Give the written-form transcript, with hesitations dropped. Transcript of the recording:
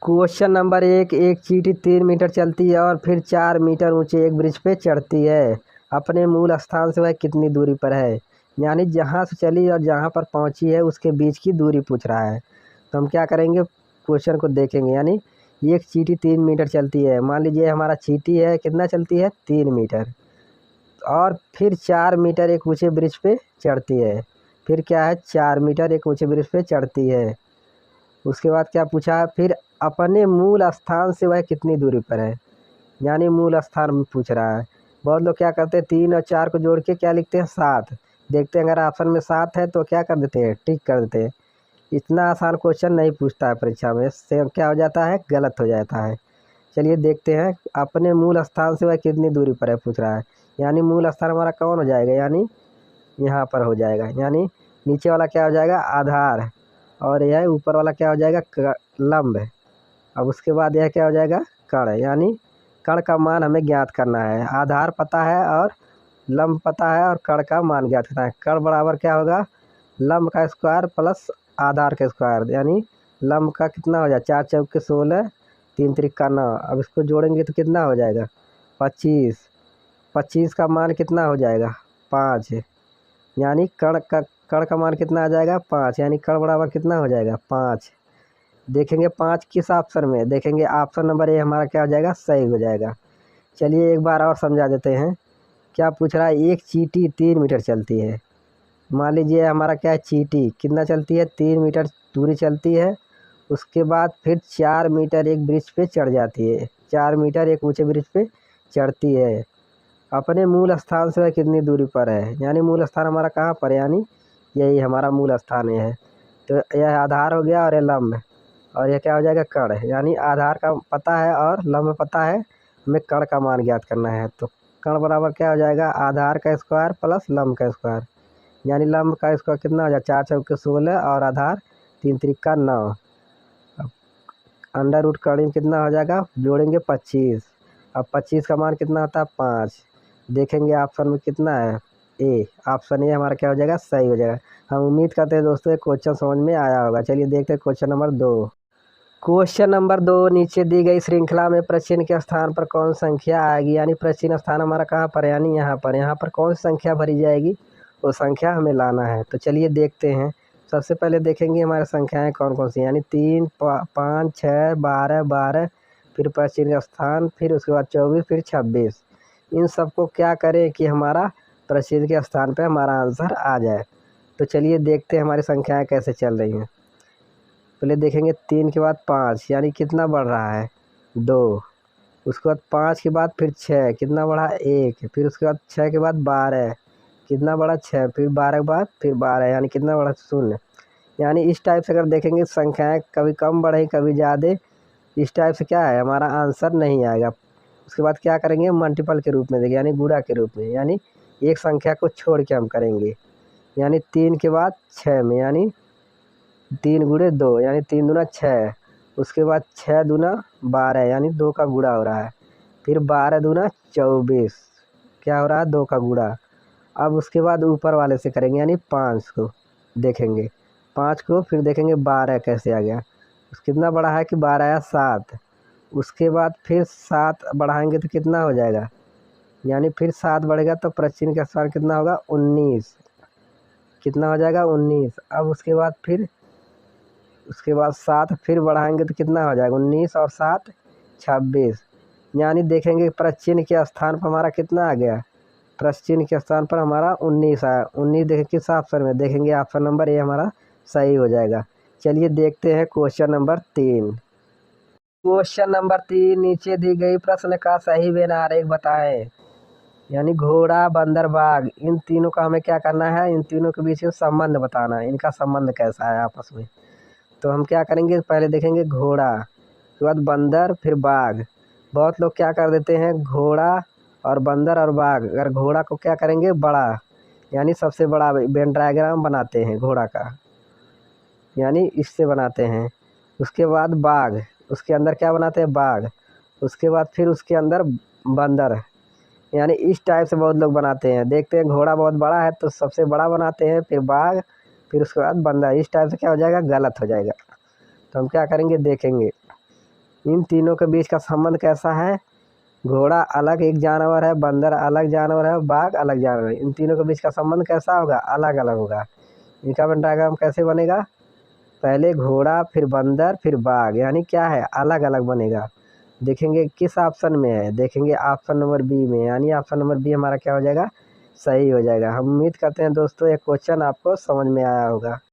Question number 1। एक चींटी 3 metre चलती है और फिर 4 मीटर ऊंचे एक ब्रिज पे चढ़ती है। अपने मूल स्थान से वह कितनी दूरी पर है? यानी जहाँ से चली और जहाँ पर पहुँची है उसके बीच की दूरी पूछ रहा है। तो हम क्या करेंगे, क्वेश्चन को देखेंगे। यानी एक चींटी 3 मीटर चलती है। मान लीजिए हमारा चींटी है, कितना चलती है? 3 मीटर। और फिर 4 मीटर एक ऊंचे ब्रिज पे चढ़ती है। फिर क्या है, 4 मीटर एक ऊंचे ब्रिज पे चढ़ती है। उसके बाद क्या पूछा है, फिर अपने मूल स्थान से वह कितनी दूरी पर है? यानी मूल स्थान में पूछ रहा है। बहुत लोग क्या करते हैं, 3 और 4 को जोड़ के क्या लिखते हैं, 7। देखते हैं अगर ऑप्शन में 7 है तो क्या कर देते हैं, टिक कर देते हैं। इतना आसान क्वेश्चन नहीं पूछता है परीक्षा में, इससे क्या हो जाता है, गलत हो जाता है। चलिए देखते हैं, अपने मूल स्थान से वह कितनी दूरी पर है पूछ रहा है। यानी मूल स्थान हमारा कौन हो जाएगा, यानी यहाँ पर हो जाएगा। यानी नीचे वाला क्या हो जाएगा, आधार, और यह ऊपर वाला क्या हो जाएगा, लंब। अब उसके बाद यह क्या हो जाएगा, कण। यानी कण का मान हमें ज्ञात करना है। आधार पता है और लंब पता है और कण का मान ज्ञात करना है। कण बराबर क्या होगा, लंब का स्क्वायर प्लस आधार का स्क्वायर। यानी लंब का कितना हो जाए, 4 चौके 16, 3 त्रिका 9। अब इसको जोड़ेंगे तो कितना हो जाएगा, 25। 25 का मान कितना हो जाएगा, 5। यानी कण का मान कितना आ जाएगा, 5। यानी कण बराबर कितना हो जाएगा, 5। देखेंगे 5 किस ऑप्शन में, देखेंगे ऑप्शन नंबर ए हमारा क्या हो जाएगा, सही हो जाएगा। चलिए एक बार और समझा देते हैं। क्या पूछ रहा है, एक चींटी 3 मीटर चलती है। मान लीजिए हमारा क्या है, चींटी कितना चलती है, 3 मीटर दूरी चलती है। उसके बाद फिर 4 मीटर एक ब्रिज पे चढ़ जाती है। 4 मीटर एक ऊंचे ब्रिज पे चढ़ती है। अपने मूल स्थान से वह कितनी दूरी पर है? यानी मूल स्थान हमारा कहाँ पर है, यानी यही हमारा मूल स्थान है। तो यह आधार हो गया और यह लंब, और यह क्या हो जाएगा, कण। यानी आधार का पता है और लंब पता है, हमें कण का मान ज्ञात करना है। तो कण बराबर क्या हो जाएगा, आधार का स्क्वायर प्लस लंब का स्क्वायर। यानी लंब का स्क्वायर कितना हो जाएगा, 4 चौके 16 और आधार 3 त्रिका 9। अब अंडर रूट कड़ी में कितना हो जाएगा, जोड़ेंगे 25। अब 25 का मान कितना होता है, 5। देखेंगे ऑप्शन में कितना है, ए। ऑप्शन ए हमारा क्या हो जाएगा, सही हो जाएगा। हम उम्मीद करते हैं दोस्तों ये क्वेश्चन समझ में आया होगा। चलिए देखते हैं क्वेश्चन नंबर 2। क्वेश्चन नंबर 2, नीचे दी गई श्रृंखला में प्रश्न के स्थान पर कौन संख्या आएगी? यानी प्रश्न स्थान हमारा कहाँ पर है, यानी यहाँ पर कौन सी संख्या भरी जाएगी, वो संख्या हमें लाना है। तो चलिए देखते हैं। सबसे पहले देखेंगे हमारे संख्याएं कौन कौन सी, यानी 3, 5, 6, 12, 12, फिर प्रश्न का स्थान, फिर उसके बाद 24, फिर 26। इन सबको क्या करें कि हमारा प्रश्न के स्थान पर हमारा आंसर आ जाए। तो चलिए देखते हैं हमारी संख्याएँ कैसे चल रही हैं। पहले देखेंगे 3 के बाद 5, यानी कितना बढ़ रहा है, 2। उसके बाद 5 के बाद फिर 6, कितना बढ़ा, 1। फिर उसके बाद 6 के बाद 12, कितना बढ़ा, 6। फिर 12 के बाद फिर 12, यानी कितना बढ़ा, 0। यानी इस टाइप से अगर देखेंगे संख्याएं कभी कम बढ़े कभी ज़्यादा, इस टाइप से क्या है, हमारा आंसर नहीं आएगा। उसके बाद क्या करेंगे, मल्टीपल के रूप में देखेंगे, यानी गुणा के रूप में। यानी एक संख्या को छोड़ के हम करेंगे। यानी 3 के बाद 6 में, यानी 3 गुणे 2, यानी 3 दूना 6। उसके बाद 6 दूना 12, यानी 2 का गुणा हो रहा है। फिर 12 दूना 24, क्या हो रहा है, 2 का गुणा। अब उसके बाद ऊपर वाले से करेंगे, यानी 5 को देखेंगे, 5 को फिर देखेंगे 12 कैसे आ गया। कितना बड़ा है कि 12 या 7। उसके बाद फिर 7 बढ़ाएंगे तो कितना हो जाएगा, यानी फिर 7 बढ़ेगा तो प्रश्न का स्थान कितना होगा, 19। कितना हो जाएगा, 19। अब उसके बाद 7 फिर बढ़ाएंगे तो कितना हो जाएगा, 19 और 7 26। यानी देखेंगे प्रश्न के स्थान पर हमारा कितना आ गया, प्रश्न के स्थान पर हमारा 19 आया। 19 देखें किस ऑप्शन में, देखेंगे ऑप्शन नंबर ए हमारा सही हो जाएगा। चलिए देखते हैं क्वेश्चन नंबर 3। क्वेश्चन नंबर 3, नीचे दी गई प्रश्न का सही व आरेख बताएं। यानी घोड़ा, बंदर, बाघ, इन तीनों का हमें क्या करना है, इन तीनों के बीच में संबंध बताना है, इनका संबंध कैसा है आपस में। तो हम क्या करेंगे, पहले देखेंगे घोड़ा, उसके बाद बंदर, फिर बाघ। बहुत लोग क्या कर देते हैं, घोड़ा और बंदर और बाघ, अगर घोड़ा को क्या करेंगे, बड़ा, यानी सबसे बड़ा वेन डायग्राम बनाते हैं घोड़ा का, यानी इससे बनाते हैं। उसके बाद बाघ, उसके अंदर क्या बनाते हैं, बाघ। उसके बाद फिर उसके अंदर बंदर, यानी इस टाइप से बहुत लोग बनाते हैं। देखते हैं घोड़ा बहुत बड़ा है तो सबसे बड़ा बनाते हैं, फिर बाघ, फिर उसके बाद बंदर। इस टाइप से क्या हो जाएगा, गलत हो जाएगा। तो हम क्या करेंगे, देखेंगे इन तीनों के बीच का संबंध कैसा है? घोड़ा अलग एक जानवर है, बंदर अलग जानवर है, बाघ अलग जानवर है। इन तीनों के बीच का संबंध कैसा होगा? अलग अलग होगा। इनका वेन डायग्राम कैसे बनेगा? पहले घोड़ा, फिर बंदर, फिर बाघ, यानी क्या है? अलग अलग बनेगा। देखेंगे किस ऑप्शन में है, देखेंगे ऑप्शन नंबर बी में, यानी ऑप्शन नंबर बी हमारा क्या हो जाएगा? सही हो जाएगा। हम उम्मीद करते हैं दोस्तों ये क्वेश्चन आपको समझ में आया होगा।